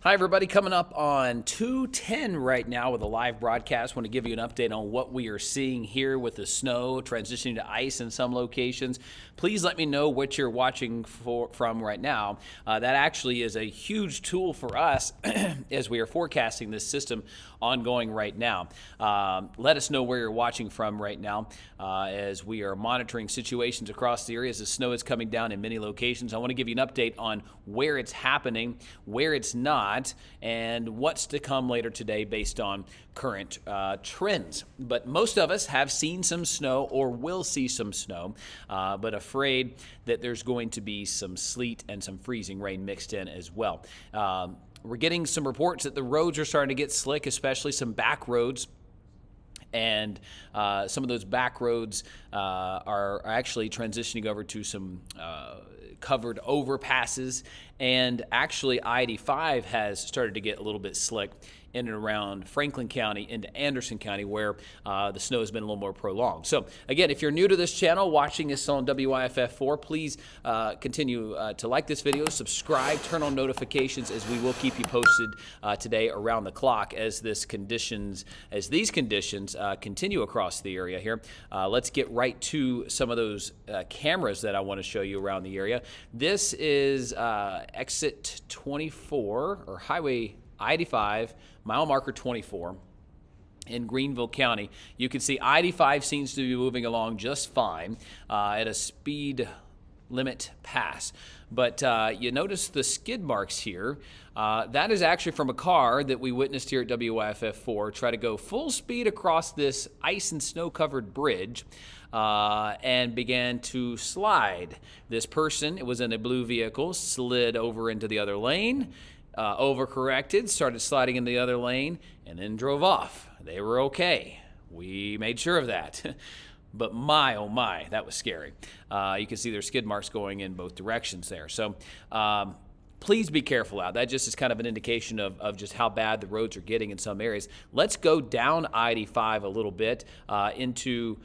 Hi, everybody. Coming up on 2:10 right now with a live broadcast. Want to give you an update on what we are seeing here with the snow transitioning to ice in some locations. Please let me know what you're watching from right now. That actually is a huge tool for us as we are forecasting this system ongoing right now. Let us know where you're watching from right now as we are monitoring situations across the area as the snow is coming down in many locations. I want to give you an update on where it's happening, where it's not, and what's to come later today based on current trends. But most of us have seen some snow or will see some snow, but afraid that there's going to be some sleet and some freezing rain mixed in as well. We're getting some reports that the roads are starting to get slick, especially some back roads. And some of those back roads are actually transitioning over to some covered overpasses. And actually, I-85 has started to get a little bit slick in and around Franklin County into Anderson County, where the snow has been a little more prolonged. So again, if you're new to this channel, watching this on WYFF4, please continue to like this video, subscribe, turn on notifications, as we will keep you posted today around the clock as these conditions continue across the area here. Let's get right to some of those cameras that I want to show you around the area. This is exit 24 or highway I-85, mile marker 24 in Greenville County. You can see I-85 seems to be moving along just fine at a speed limit pass. But you notice the skid marks here. That is actually from a car that we witnessed here at WYFF4 try to go full speed across this ice and snow covered bridge and began to slide. This person, it was in a blue vehicle, slid over into the other lane, overcorrected, started sliding in the other lane, and then drove off. They were okay. We made sure of that. But my, oh my, that was scary. You can see there's skid marks going in both directions there. So please be careful out. That just is kind of an indication of just how bad the roads are getting in some areas. Let's go down I-85 a little bit into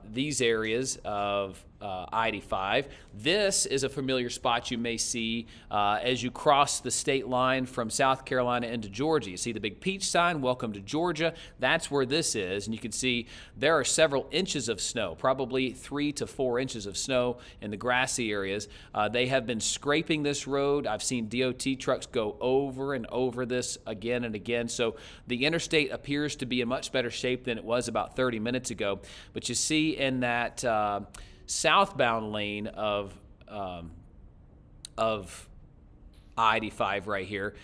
these areas of I-85. This is a familiar spot you may see as you cross the state line from South Carolina into Georgia. You see the big peach sign, welcome to Georgia. That's where this is, and you can see there are several inches of snow, probably 3 to 4 inches of snow in the grassy areas. They have been scraping this road. I've seen DOT trucks go over and over this again and again. So the interstate appears to be in much better shape than it was about 30 minutes ago. But you see in that southbound lane of I-85 right here,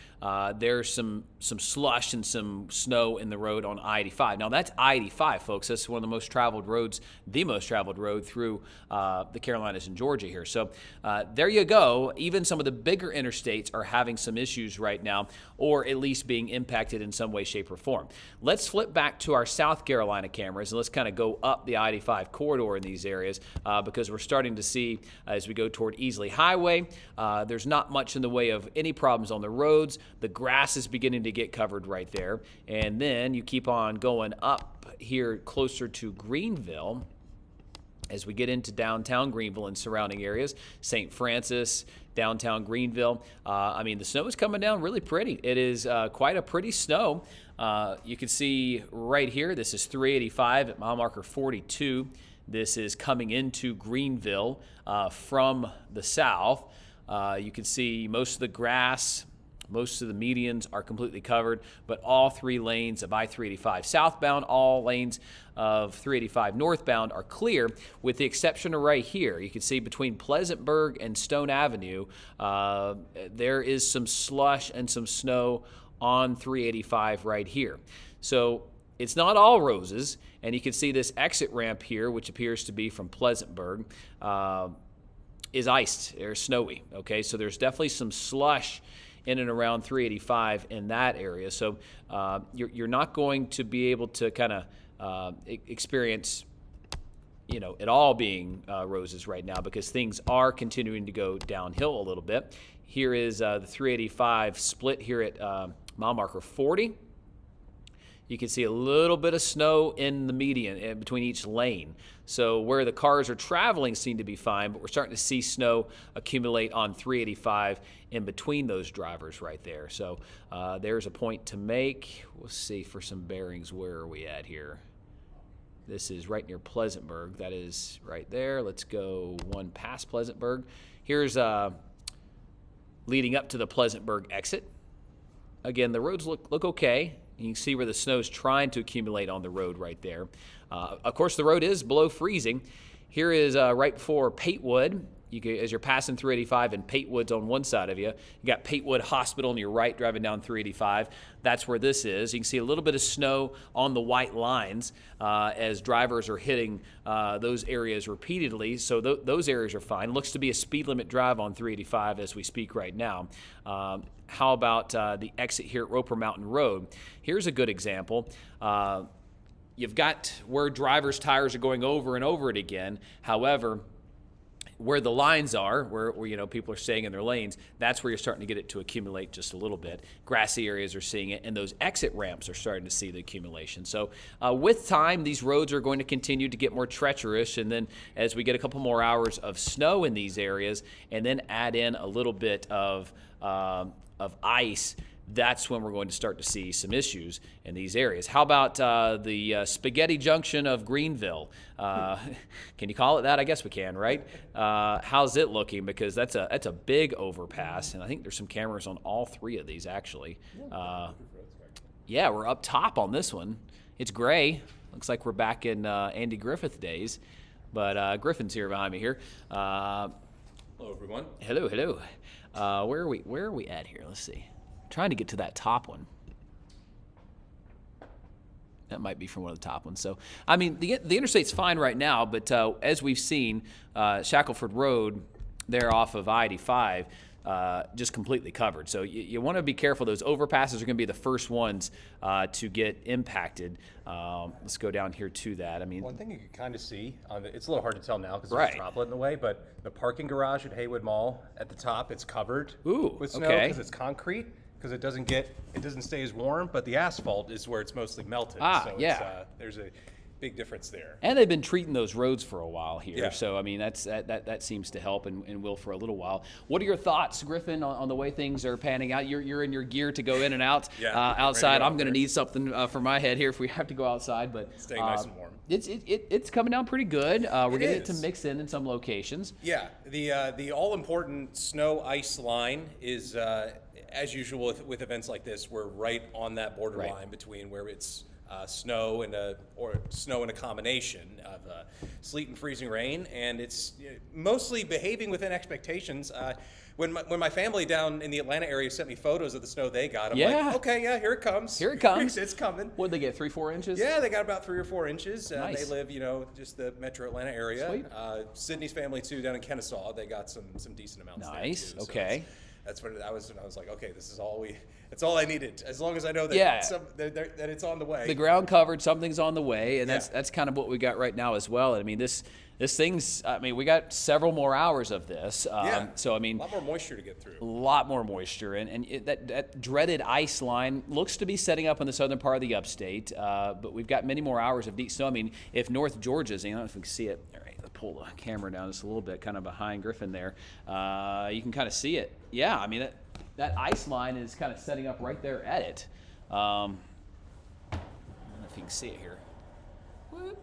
there's some slush and some snow in the road on I-85. Now that's I-85, folks. That's one of the most traveled roads, the most traveled road through the Carolinas and Georgia here. So there you go. Even some of the bigger interstates are having some issues right now, or at least being impacted in some way, shape, or form. Let's flip back to our South Carolina cameras and let's kind of go up the I-85 corridor in these areas because we're starting to see as we go toward Easley Highway, there's not much in the way of any problems on the roads. The grass is beginning to get covered right there. And then you keep on going up here closer to Greenville as we get into downtown Greenville and surrounding areas, St. Francis, downtown Greenville. I mean, the snow is coming down really pretty. It is quite a pretty snow. You can see right here, this is 385 at mile marker 42. This is coming into Greenville from the south. You can see most of the grass, most of the medians are completely covered, but all 3 lanes of I-385 southbound, all lanes of 385 northbound are clear, with the exception of right here. You can see between Pleasantburg and Stone Avenue, there is some slush and some snow on 385 right here. So it's not all roses, and you can see this exit ramp here, which appears to be from Pleasantburg, is iced or snowy. Okay, so there's definitely some slush in and around 385 in that area. So you're not going to be able to kind of experience, you know, it all being roses right now, because things are continuing to go downhill a little bit. Here is the 385 split here at mile marker 40. you can see a little bit of snow in the median in between each lane. So where the cars are traveling seem to be fine, but we're starting to see snow accumulate on 385 in between those drivers right there. So there's a point to make. We'll see for some bearings, where are we at here? This is right near Pleasantburg. That is right there. Let's go one past Pleasantburg. Here's leading up to the Pleasantburg exit. Again, the roads look okay. You can see where the snow is trying to accumulate on the road right there. Of course, the road is below freezing. Here is right before Patewood. As you're passing 385 and Patewood's on one side of you, you got Patewood Hospital on your right driving down 385. That's where this is. You can see a little bit of snow on the white lines as drivers are hitting those areas repeatedly. So those areas are fine. Looks to be a speed limit drive on 385 as we speak right now. How about the exit here at Roper Mountain Road? Here's a good example. You've got where drivers' tires are going over and over it again. However, where the lines are, where you know people are staying in their lanes, that's where you're starting to get it to accumulate just a little bit. Grassy areas are seeing it, and those exit ramps are starting to see the accumulation. So with time, these roads are going to continue to get more treacherous, and then as we get a couple more hours of snow in these areas, and then add in a little bit of ice, that's when we're going to start to see some issues in these areas. How about the Spaghetti Junction of Greenville? Can you call it that? I guess we can, right? How's it looking? Because that's a big overpass, and I think there's some cameras on all three of these, actually. Yeah, we're up top on this one. It's gray. Looks like we're back in Andy Griffith days, but Griffin's here behind me here. Hello, everyone. Hello. Where are we at here? Let's see. Trying to get to that top one. That might be from one of the top ones. So, I mean, the interstate's fine right now, but as we've seen, Shackelford Road, there off of I-85, just completely covered. So you want to be careful. Those overpasses are going to be the first ones to get impacted. Let's go down here to that. I mean, one thing you can kind of see, it's a little hard to tell now because right. there's a droplet in the way, but the parking garage at Haywood Mall at the top, it's covered with snow because it's concrete. Because it doesn't stay as warm, but the asphalt is where it's mostly melted. So yeah. There's a big difference there. And they've been treating those roads for a while here. Yeah. So, I mean, that seems to help and will for a little while. What are your thoughts, Griffin, on the way things are panning out? You're in your gear to go in and out outside. I'm going to need something for my head here if we have to go outside. But staying nice and warm. It's coming down pretty good. We're getting it to mix in some locations. Yeah. The all-important snow ice line is, as usual with events like this, we're right on that borderline between where it's snow and a combination of sleet and freezing rain, and it's mostly behaving within expectations. When my family down in the Atlanta area sent me photos of the snow they got, I'm like, okay, yeah, here it comes. Here it comes. It's coming. What did they get, 3-4 inches? Yeah, they got about 3 or 4 inches. Nice. They live, just the metro Atlanta area. Sweet. Sydney's family, too, down in Kennesaw, they got some decent amounts nice. there, too. Okay. So that's what I was like, okay, this is it's all I needed. As long as I know that, that it's on the way. The ground covered, something's on the way, and that's kind of what we got right now as well. I mean, this thing's, we got several more hours of this. So, I mean, a lot more moisture to get through. A lot more moisture, and that dreaded ice line looks to be setting up in the southern part of the upstate, but we've got many more hours of deep snow. I mean, if North Georgia's, I don't know if we can see it. All right, I'll pull the camera down just a little bit, kind of behind Griffin there. You can kind of see it. Yeah, I mean, that ice line is kind of setting up right there at it. I don't know if you can see it here. Whoop.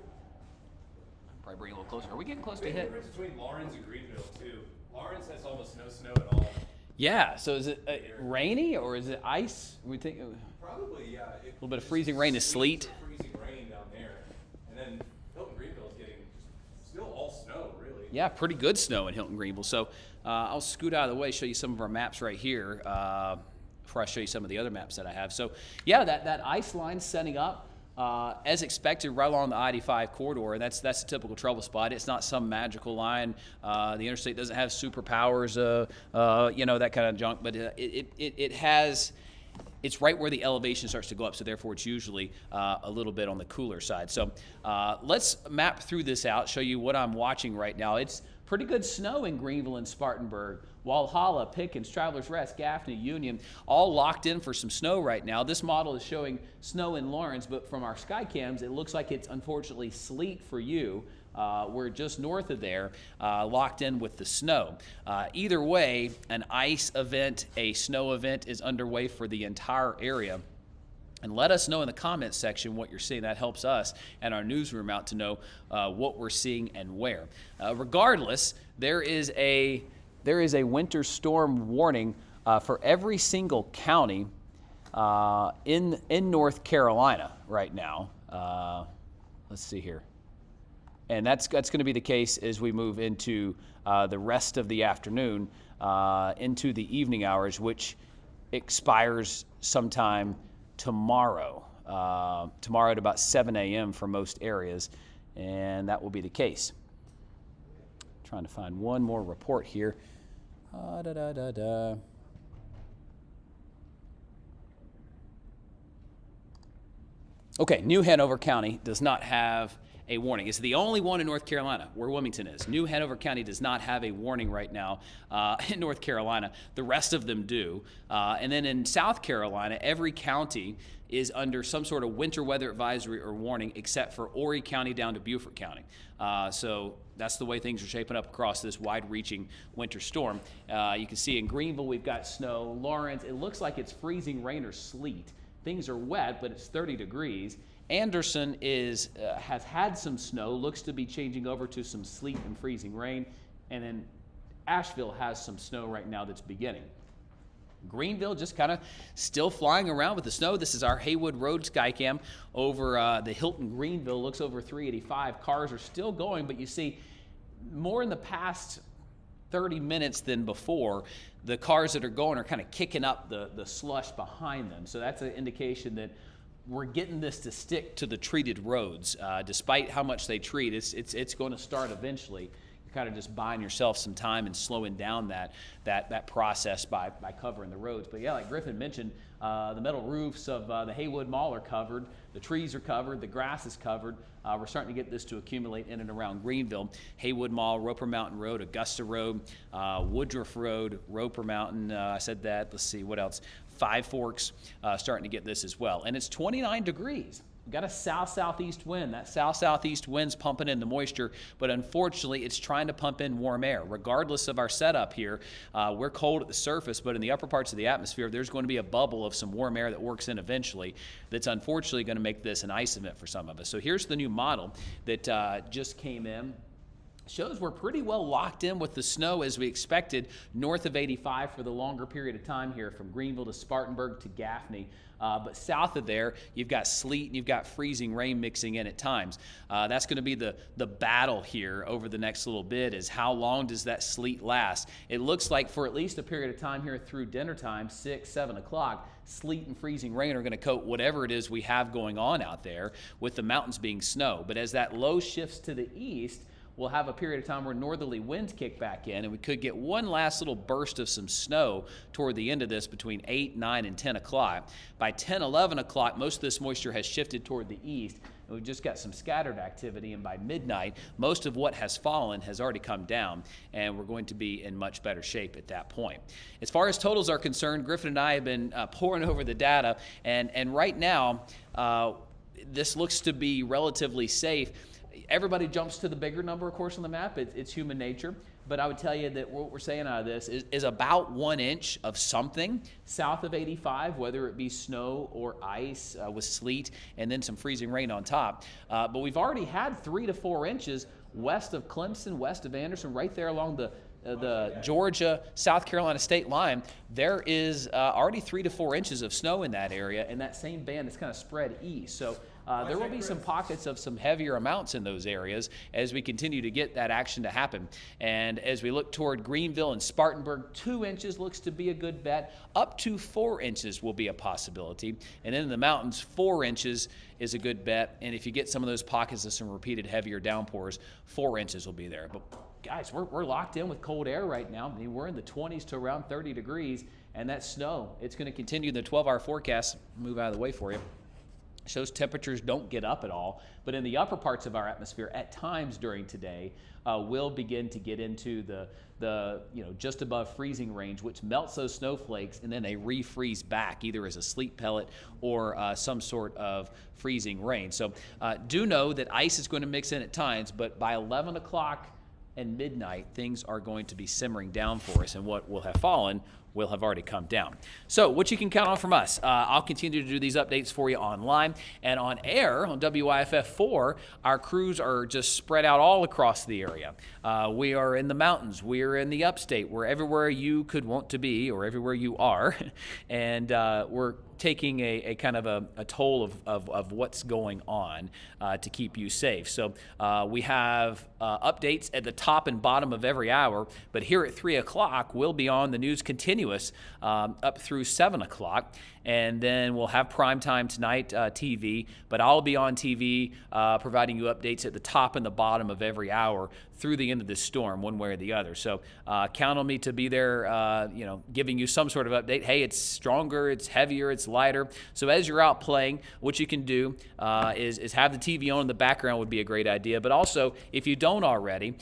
Probably bring it a little closer. Are we getting close to hit? There's a difference between Lawrence and Greenville, too. Lawrence has almost no snow at all. Yeah, so is it rainy or is it ice? We think probably, yeah. A little bit of freezing rain is sleet. Freezing rain down there. And then Hilton Greenville is getting still all snow, really. Yeah, pretty good snow in Hilton Greenville. So I'll scoot out of the way, show you some of our maps right here before I show you some of the other maps that I have. So, yeah, that ice line's setting up. As expected, right along the I-85 corridor, and that's a typical trouble spot. It's not some magical line. The interstate doesn't have superpowers, that kind of junk, but it has. It's right where the elevation starts to go up, so therefore it's usually a little bit on the cooler side. So let's map through this out, show you what I'm watching right now. It's Pretty good snow in Greenville and Spartanburg. Walhalla, Pickens, Travelers Rest, Gaffney, Union, all locked in for some snow right now. This model is showing snow in Lawrence, but from our sky cams, it looks like it's unfortunately sleet for you. We're just north of there, locked in with the snow. Either way, an ice event, a snow event is underway for the entire area. And let us know in the comments section what you're seeing. That helps us and our newsroom out to know what we're seeing and where. Regardless, there is a winter storm warning for every single county in North Carolina right now. Let's see here. And that's going to be the case as we move into the rest of the afternoon into the evening hours, which expires sometime tomorrow at about 7 a.m. for most areas, and that will be the case. Trying to find one more report here. Okay, New Hanover County does not have a warning. It's the only one in North Carolina where Wilmington is. New Hanover County does not have a warning right now in North Carolina. The rest of them do. And then in South Carolina, every county is under some sort of winter weather advisory or warning except for Horry County down to Beaufort County. So that's the way things are shaping up across this wide-reaching winter storm. You can see in Greenville we've got snow. Lawrence, it looks like it's freezing rain or sleet. Things are wet, but it's 30 degrees. Anderson has had some snow, looks to be changing over to some sleet and freezing rain, and then Asheville has some snow right now that's beginning. Greenville just kind of still flying around with the snow. This is our Haywood Road Skycam over the Hilton Greenville. Looks over 385. Cars are still going, but you see more in the past 30 minutes than before. The cars that are going are kind of kicking up the slush behind them. So that's an indication that we're getting this to stick to the treated roads. Despite how much they treat, it's going to start eventually. You're kind of just buying yourself some time and slowing down that process by covering the roads. But yeah, like Griffin mentioned, the metal roofs of the Haywood Mall are covered. The trees are covered. The grass is covered. We're starting to get this to accumulate in and around Greenville. Haywood Mall, Roper Mountain Road, Augusta Road, Woodruff Road, Roper Mountain. I said that. Let's see, what else? Five Forks starting to get this as well. And it's 29 degrees. We've got a south-southeast wind. That south-southeast wind's pumping in the moisture, but unfortunately it's trying to pump in warm air. Regardless of our setup here, we're cold at the surface, but in the upper parts of the atmosphere, there's going to be a bubble of some warm air that works in eventually that's unfortunately going to make this an ice event for some of us. So here's the new model that just came in. Shows we're pretty well locked in with the snow as we expected, north of 85 for the longer period of time here from Greenville to Spartanburg to Gaffney. But south of there, you've got sleet and you've got freezing rain mixing in at times. That's going to be the battle here over the next little bit, is how long does that sleet last? It looks like for at least a period of time here through dinner time, 6, 7 o'clock, sleet and freezing rain are going to coat whatever it is we have going on out there, with the mountains being snow. But as that low shifts to the east, we'll have a period of time where northerly winds kick back in, and we could get one last little burst of some snow toward the end of this between 8, 9, and 10 o'clock. By 10, 11 o'clock, most of this moisture has shifted toward the east, and we've just got some scattered activity, and by midnight, most of what has fallen has already come down, and we're going to be in much better shape at that point. As far as totals are concerned, Griffin and I have been poring over the data, and right now, this looks to be relatively safe. Everybody jumps to the bigger number, of course, on the map. It's human nature. But I would tell you that what we're saying out of this is about 1 inch of something south of 85, whether it be snow or ice with sleet and then some freezing rain on top. But we've already had 3 to 4 inches west of Clemson, west of Anderson, right there along the Georgia-South Carolina state line. There is already 3 to 4 inches of snow in that area, and that same band is kind of spread east. So there will be some pockets of some heavier amounts in those areas as we continue to get that action to happen. And as we look toward Greenville and Spartanburg, 2 inches looks to be a good bet. Up to 4 inches will be a possibility. And then in the mountains, 4 inches is a good bet. And if you get some of those pockets of some repeated heavier downpours, 4 inches will be there. But guys, we're locked in with cold air right now. I mean, we're in the 20s to around 30 degrees, and that snow, it's going to continue. The 12-hour forecast, move out of the way for you. So those temperatures don't get up at all, but in the upper parts of our atmosphere, at times during today, will begin to get into the just above freezing range, which melts those snowflakes, and then they refreeze back either as a sleet pellet or some sort of freezing rain. So do know that ice is going to mix in at times, but by 11 o'clock and midnight, things are going to be simmering down for us, and what will have fallen will have already come down. So what you can count on from us, I'll continue to do these updates for you online and on air on WYFF4. Our crews are just spread out all across the area. We are in the mountains, we are in the upstate, we're everywhere you could want to be or everywhere you are, and we're taking a kind of a toll of what's going on to keep you safe. So we have updates at the top and bottom of every hour, but here at 3 o'clock, we'll be on the news continuous up through 7 o'clock. And then we'll have primetime tonight TV, but I'll be on TV providing you updates at the top and the bottom of every hour through the end of this storm, one way or the other. So count on me to be there, giving you some sort of update. Hey, it's stronger, it's heavier, it's lighter. So as you're out playing, what you can do is have the TV on in the background would be a great idea. But also, if you don't already,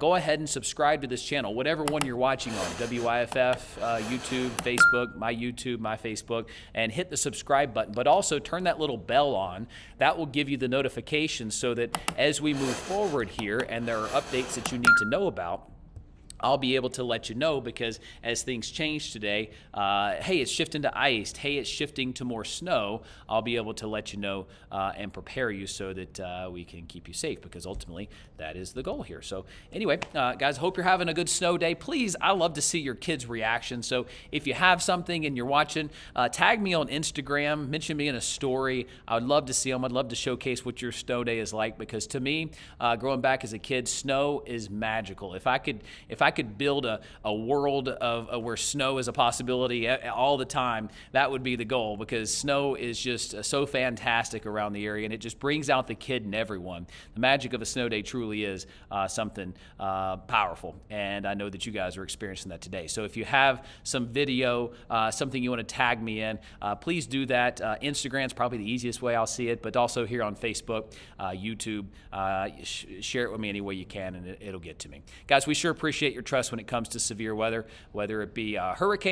go ahead and subscribe to this channel, whatever one you're watching on, WYFF, YouTube, Facebook, my YouTube, my Facebook, and hit the subscribe button, but also turn that little bell on. That will give you the notifications so that as we move forward here and there are updates that you need to know about, I'll be able to let you know, because as things change today, hey, it's shifting to ice, hey, it's shifting to more snow, I'll be able to let you know and prepare you so that we can keep you safe, because ultimately that is the goal here. So anyway, guys, hope you're having a good snow day. Please, I love to see your kids' reaction. So if you have something and you're watching, tag me on Instagram, mention me in a story. I would love to see them. I'd love to showcase what your snow day is like, because to me, growing back as a kid, snow is magical. If I could build a world of where snow is a possibility all the time, that would be the goal, because snow is just so fantastic around the area, and it just brings out the kid in everyone. The magic of a snow day truly is something powerful, and I know that you guys are experiencing that today. So if you have some video, something you want to tag me in, please do that. Instagram's probably the easiest way I'll see it, but also here on Facebook, YouTube, share it with me any way you can, and it'll get to me. Guys, we sure appreciate your trust when it comes to severe weather, whether it be hurricane,